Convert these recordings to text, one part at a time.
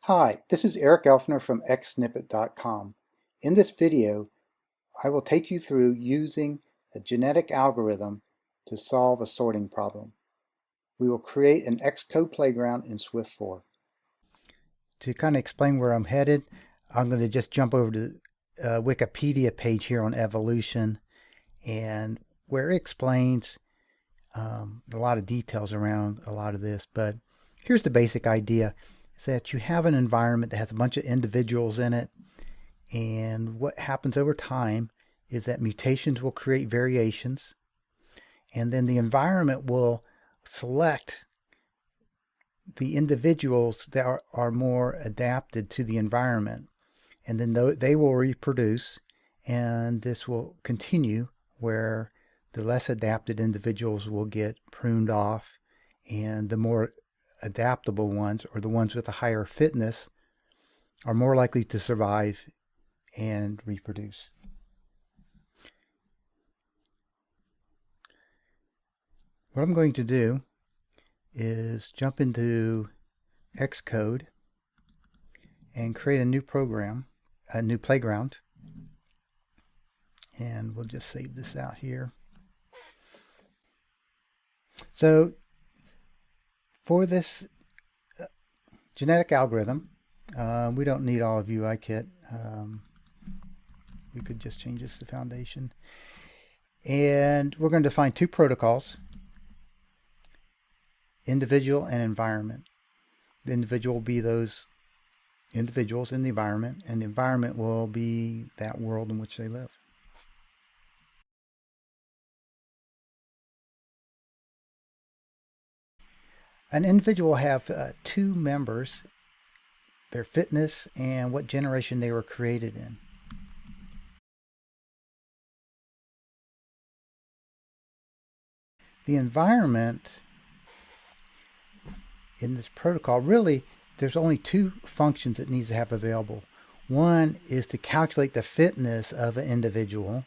Hi, this is Eric Elfner from Xsnippet.com. In this video, I will take you through using a genetic algorithm to solve a sorting problem. We will create an Xcode playground in Swift 4. To kind of explain where I'm headed, I'm going to just jump over to the Wikipedia page here on evolution, and where it explains a lot of details around a lot of this, but here's the basic idea. Is that you have an environment that has a bunch of individuals in it, and what happens over time is that mutations will create variations, and then the environment will select the individuals that are more adapted to the environment, and then they will reproduce, and this will continue where the less adapted individuals will get pruned off, and the more adaptable ones, or the ones with a higher fitness, are more likely to survive and reproduce. What I'm going to do is jump into Xcode and create a new program, a new playground, and we'll just save this out here. So for this genetic algorithm, we don't need all of UIKit. We could just change this to foundation. And we're going to define two protocols: individual and environment. The individual will be those individuals in the environment, and the environment will be that world in which they live. An individual will have two members: their fitness and what generation they were created in. The environment in this protocol, really, there's only two functions it needs to have available. One is to calculate the fitness of an individual,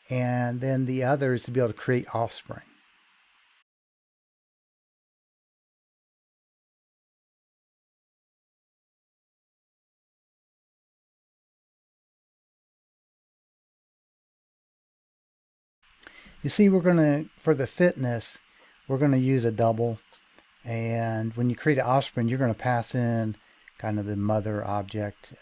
and then the other is to be able to create offspring. You see, we're going to, for the fitness, we're going to use a double. And when you create an offspring, you're going to pass in kind of the mother object.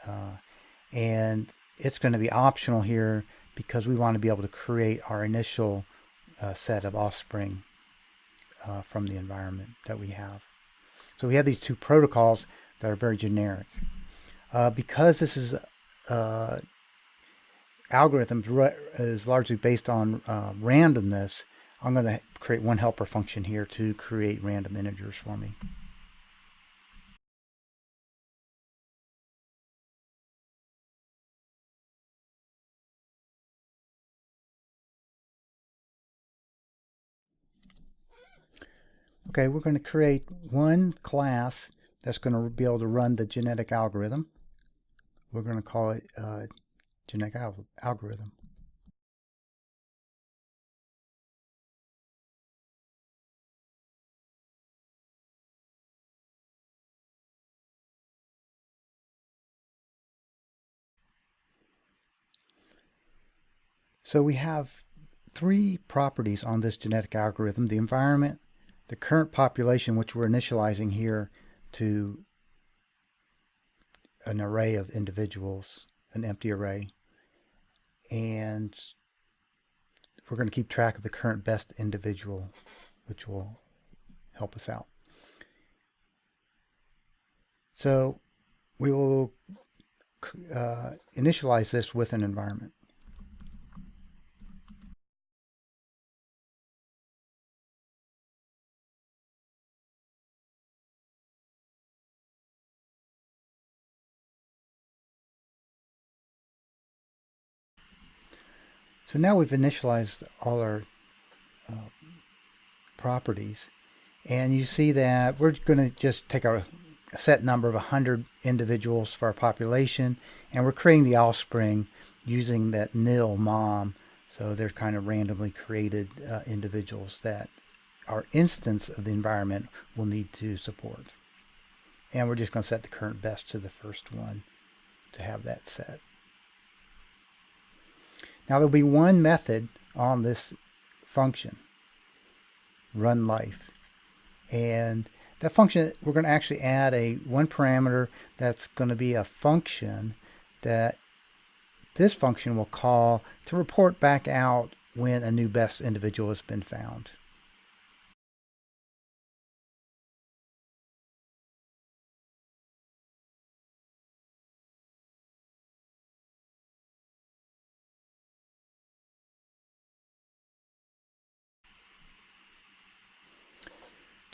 And it's going to be optional here because we want to be able to create our initial set of offspring from the environment that we have. So we have these two protocols that are very generic. Because this is algorithms is largely based on randomness, I'm going to create one helper function here to create random integers for me. Okay, we're going to create one class that's going to be able to run the genetic algorithm. We're going to call it genetic algorithm. So we have three properties on this genetic algorithm: the environment, the current population, which we're initializing here to an array of individuals, an empty array, and we're going to keep track of the current best individual, which will help us out. So we will initialize this with an environment. So now we've initialized all our properties, and you see that we're going to just take a set number of 100 individuals for our population, and we're creating the offspring using that nil mom. So they're kind of randomly created individuals that our instance of the environment will need to support. And we're just going to set the current best to the first one to have that set. Now there'll be one method on this function, run life. And that function, we're going to actually add one parameter that's going to be a function that this function will call to report back out when a new best individual has been found.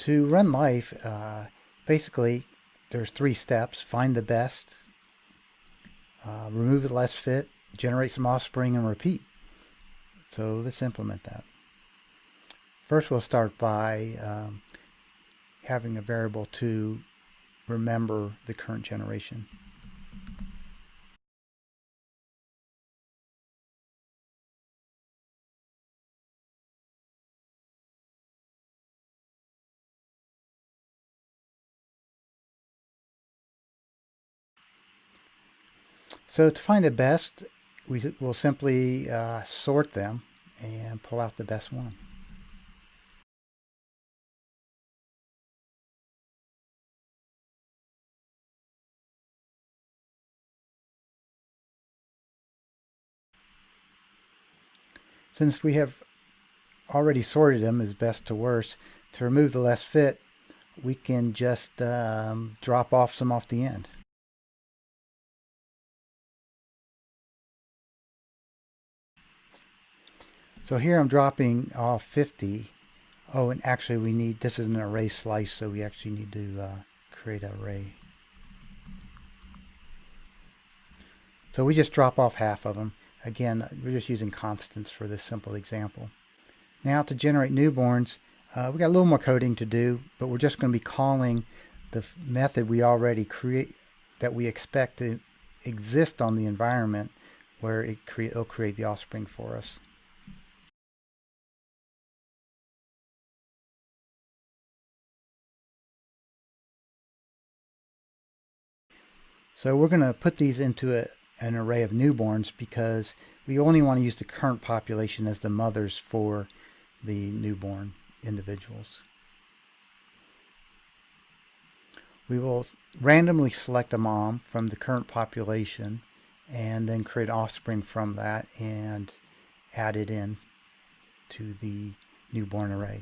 To run life, basically there's 3 steps: find the best, remove the less fit, generate some offspring, and repeat. So let's implement that. First, we'll start by having a variable to remember the current generation. So to find the best, we will simply sort them and pull out the best one. Since we have already sorted them as best to worst, to remove the less fit, we can just drop off some off the end. So here I'm dropping off 50. Oh, and actually this is an array slice, so we actually need to create an array. So we just drop off half of them. Again, we're just using constants for this simple example. Now to generate newborns, we got a little more coding to do, but we're just going to be calling the method we already create that we expect to exist on the environment where it'll create the offspring for us. So we're going to put these into an array of newborns because we only want to use the current population as the mothers for the newborn individuals. We will randomly select a mom from the current population and then create offspring from that and add it in to the newborn array.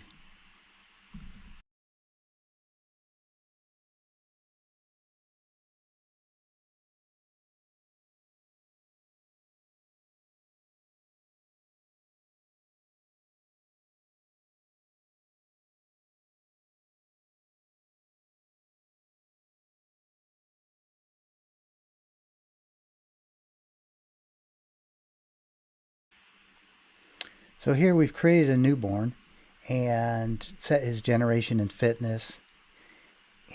So here we've created a newborn and set his generation and fitness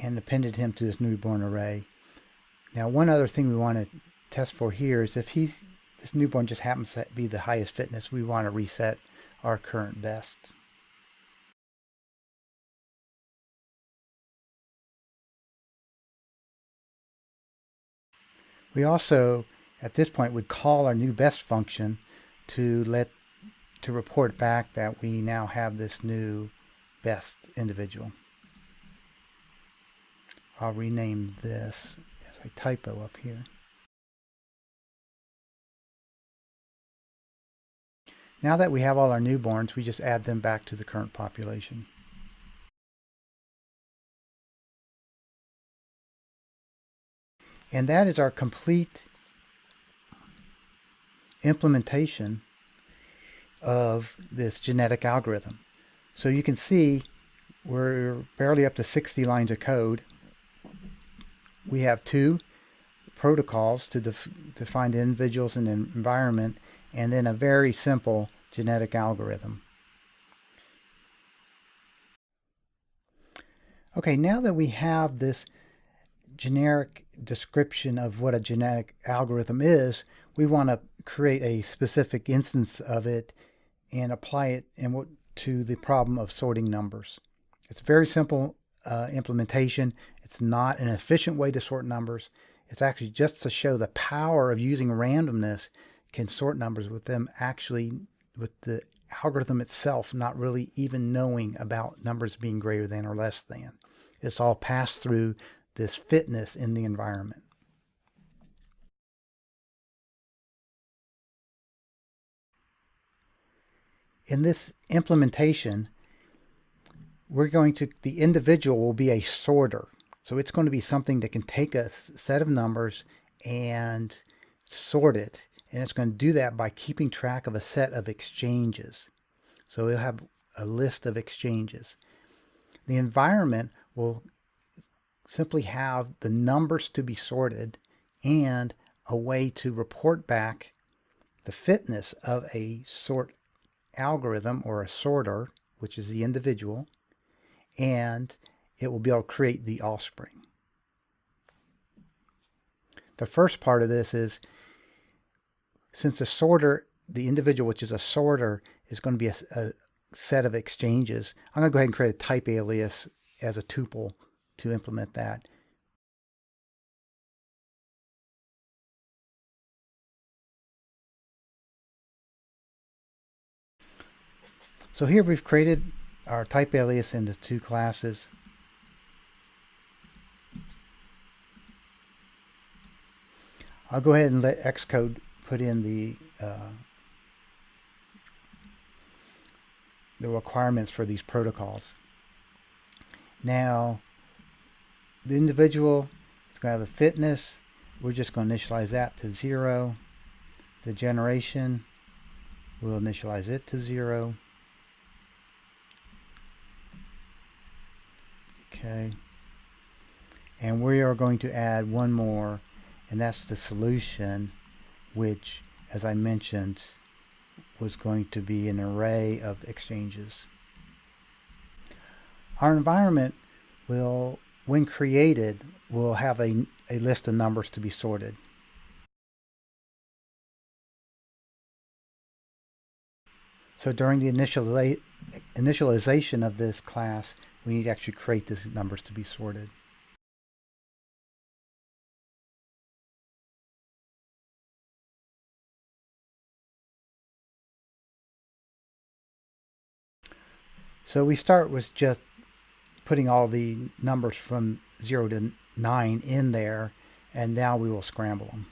and appended him to this newborn array. Now one other thing we want to test for here is if this newborn just happens to be the highest fitness, we want to reset our current best. We also, at this point, would call our new best function to report back that we now have this new best individual. I'll rename this as a typo up here. Now that we have all our newborns, we just add them back to the current population. And that is our complete implementation of this genetic algorithm. So you can see we're barely up to 60 lines of code. We have 2 protocols to define individuals in the environment, and then a very simple genetic algorithm. Okay, now that we have this generic description of what a genetic algorithm is, we want to create a specific instance of it and apply it to the problem of sorting numbers. It's a very simple implementation. It's not an efficient way to sort numbers. It's actually just to show the power of using randomness can sort numbers with them actually, with the algorithm itself not really even knowing about numbers being greater than or less than. It's all passed through this fitness in the environment. In this implementation, the individual will be a sorter. So it's going to be something that can take a set of numbers and sort it. And it's going to do that by keeping track of a set of exchanges. So it'll have a list of exchanges. The environment will simply have the numbers to be sorted and a way to report back the fitness of a sort algorithm or a sorter, which is the individual, and it will be able to create the offspring. The first part of this is, since a sorter, the individual, which is a sorter, is going to be a set of exchanges, I'm going to go ahead and create a type alias as a tuple to implement that. So here we've created our type alias into two classes. I'll go ahead and let Xcode put in the requirements for these protocols. Now, the individual is going to have a fitness. We're just going to initialize that to 0. The generation, we'll initialize it to 0. Okay. And we are going to add one more, and that's the solution, which, as I mentioned, was going to be an array of exchanges. Our environment will, when created, will have a list of numbers to be sorted. So during the initialization of this class, we need to actually create these numbers to be sorted. So we start with just putting all the numbers from 0 to 9 in there, and now we will scramble them.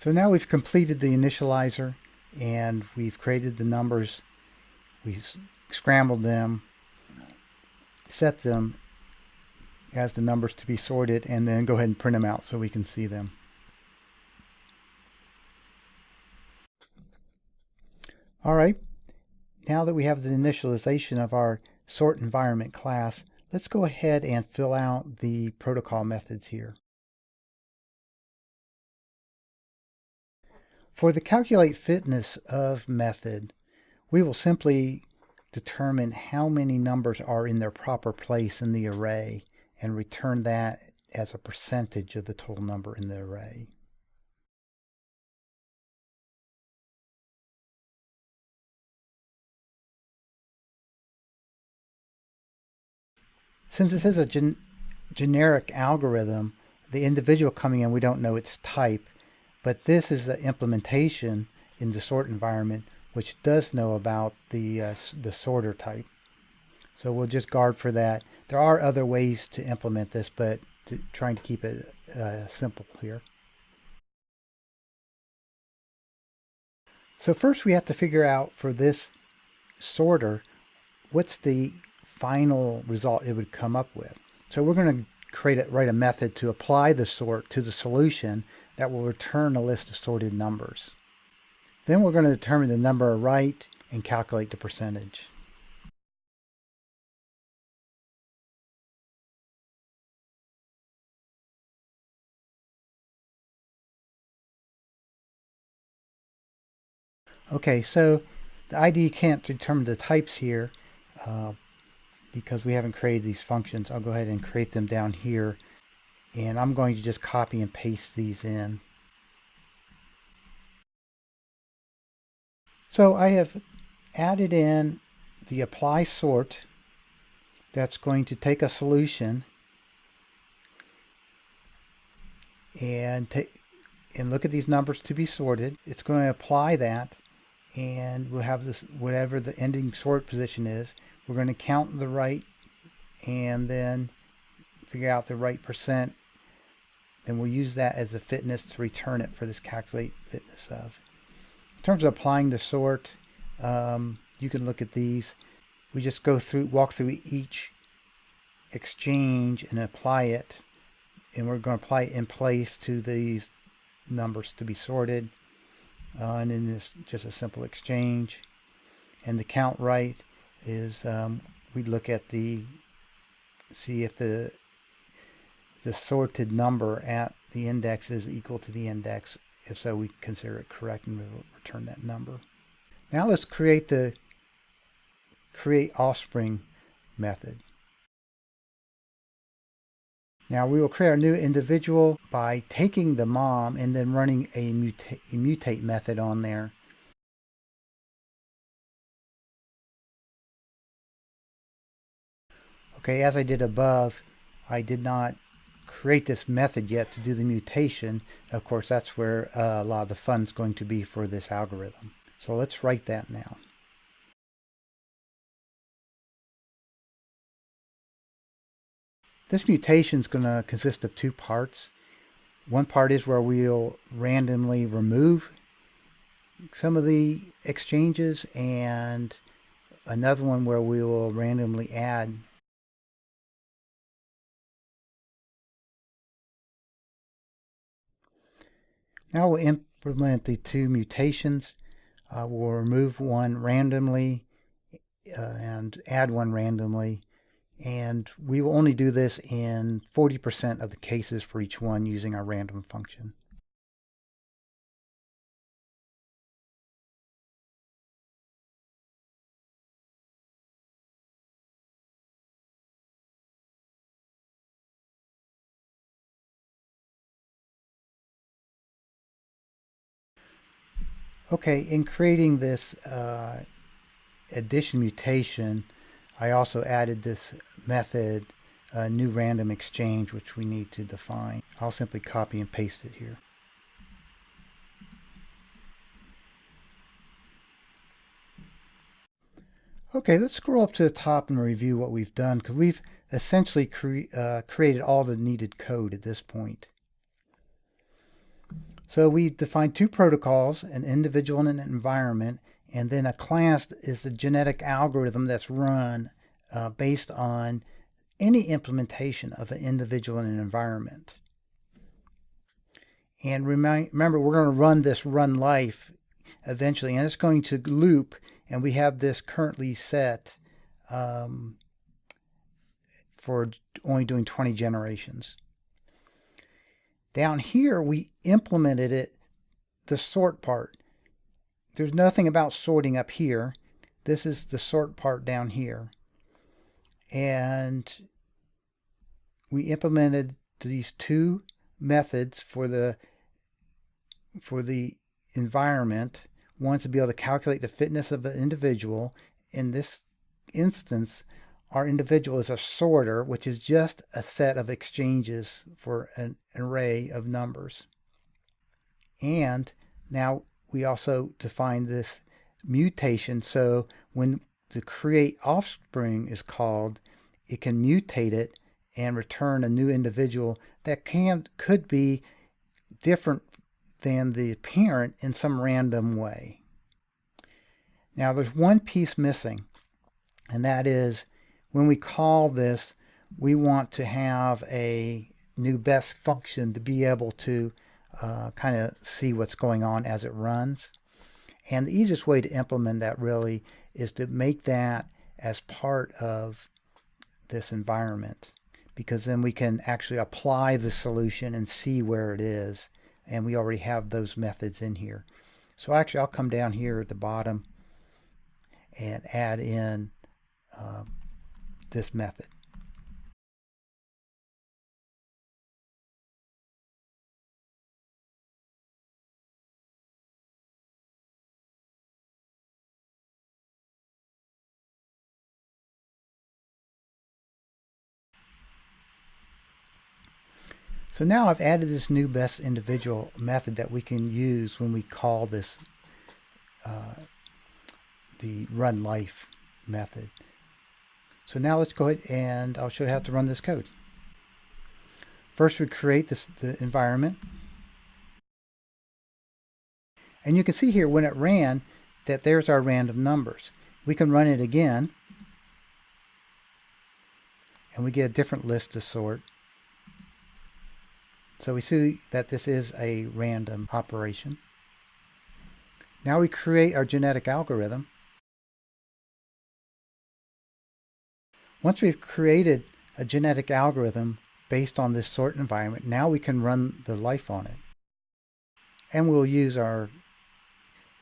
So now we've completed the initializer and we've created the numbers. We scrambled them, set them as the numbers to be sorted, and then go ahead and print them out so we can see them. All right, now that we have the initialization of our sort environment class, let's go ahead and fill out the protocol methods here. For the calculateFinessOf method, we will simply determine how many numbers are in their proper place in the array and return that as a percentage of the total number in the array. Since this is a generic algorithm, the individual coming in, we don't know its type, but this is the implementation in the sort environment which does know about the sorter type. So we'll just guard for that. There are other ways to implement this, but trying to keep it simple here. So first we have to figure out for this sorter, what's the final result it would come up with. So we're going to write a method to apply the sort to the solution that will return a list of sorted numbers. Then we're going to determine the number right and calculate the percentage. Okay, so the IDE can't determine the types here because we haven't created these functions. I'll go ahead and create them down here, and I'm going to just copy and paste these in. So I have added in the apply sort that's going to take a solution and look at these numbers to be sorted. It's going to apply that, and we'll have this, whatever the ending sort position is, we're going to count the right and then figure out the right percent, and we'll use that as the fitness to return it for this calculateFinessOf. In terms of applying the sort, you can look at these. We just walk through each exchange and apply it, and we're going to apply it in place to these numbers to be sorted. And then it's just a simple exchange. And the count right is we look at see if the sorted number at the index is equal to the index. If so, we consider it correct and we'll return that number. Now let's create the create offspring method. Now we will create our new individual by taking the mom and then running a mutate method on there. Okay, as I did above, I did not create this method yet to do the mutation. Of course, that's where a lot of the fun is going to be for this algorithm. So let's write that now. This mutation is going to consist of two parts. One part is where we'll randomly remove some of the exchanges, and another one where we will randomly add. Now we'll implement the two mutations. We'll remove one randomly and add one randomly. And we will only do this in 40% of the cases for each one using our random function. Okay, in creating this addition mutation, I also added this method, new random exchange, which we need to define. I'll simply copy and paste it here. Okay, let's scroll up to the top and review what we've done, because we've essentially created all the needed code at this point. So we defined two protocols, an individual and an environment, and then a class is the genetic algorithm that's run based on any implementation of an individual and an environment. And remember, we're going to run this run life eventually, and it's going to loop, and we have this currently set for only doing 20 generations. Down here, we implemented it, the sort part. There's nothing about sorting up here. This is the sort part down here. And we implemented these two methods for the environment. One to be able to calculate the fitness of an individual. In this instance, our individual is a sorter, which is just a set of exchanges for an array of numbers. And now we also define this mutation, so when the create offspring is called, it can mutate it and return a new individual that could be different than the parent in some random way. Now there's one piece missing, and that is when we call this, we want to have a newBest function to be able to kind of see what's going on as it runs. And the easiest way to implement that really is to make that as part of this environment, because then we can actually apply the solution and see where it is, and we already have those methods in here. So actually I'll come down here at the bottom and add in this method. So now I've added this newBestIndividual method that we can use when we call this the runLife method. So now let's go ahead and I'll show you how to run this code. First we create the environment. And you can see here when it ran that there's our random numbers. We can run it again and we get a different list to sort. So we see that this is a random operation. Now we create our genetic algorithm. Once we've created a genetic algorithm based on this sort environment, now we can run the life on it. And we'll use our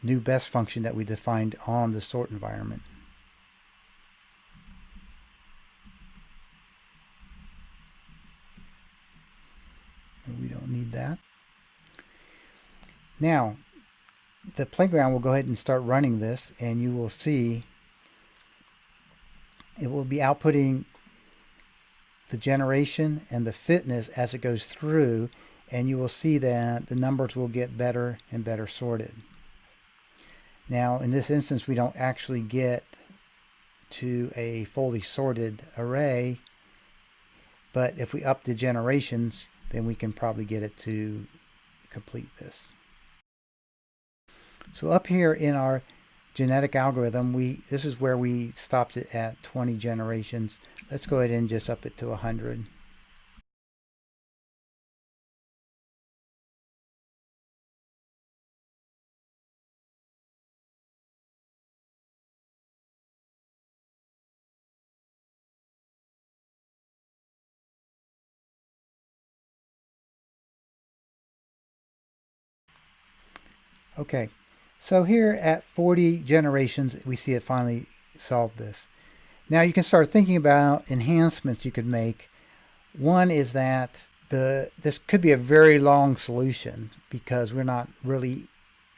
newBest function that we defined on the sort environment. We don't need that. Now, the playground will go ahead and start running this, and you will see it will be outputting the generation and the fitness as it goes through, and you will see that the numbers will get better and better sorted. Now, in this instance, we don't actually get to a fully sorted array, but if we up the generations, then we can probably get it to complete this. So up here in our genetic algorithm, this is where we stopped it at 20 generations. Let's go ahead and just up it to 100. Okay, so here at 40 generations, we see it finally solved this. Now you can start thinking about enhancements you could make. One is that this could be a very long solution because we're not really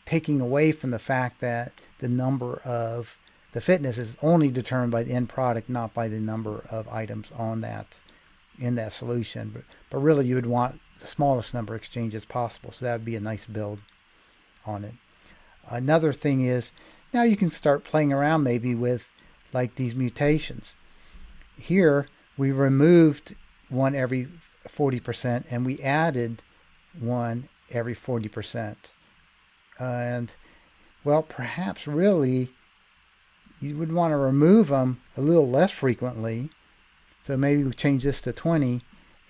taking away from the fact that the number of the fitness is only determined by the end product, not by the number of items on in that solution. But really you would want the smallest number of exchanges possible. So that would be a nice build on it. Another thing is now you can start playing around maybe with like these mutations. Here we removed one every 40% and we added one every 40%. And well, perhaps really you would want to remove them a little less frequently. So maybe we change this to 20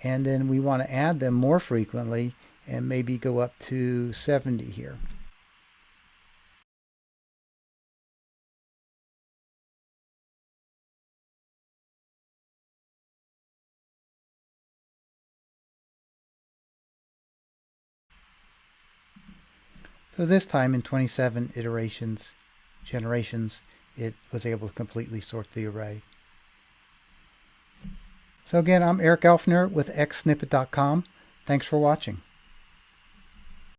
and then we want to add them more frequently and maybe go up to 70 here. So this time in 27 generations, it was able to completely sort the array. So again, I'm Eric Elfner with Xsnippet.com. Thanks for watching.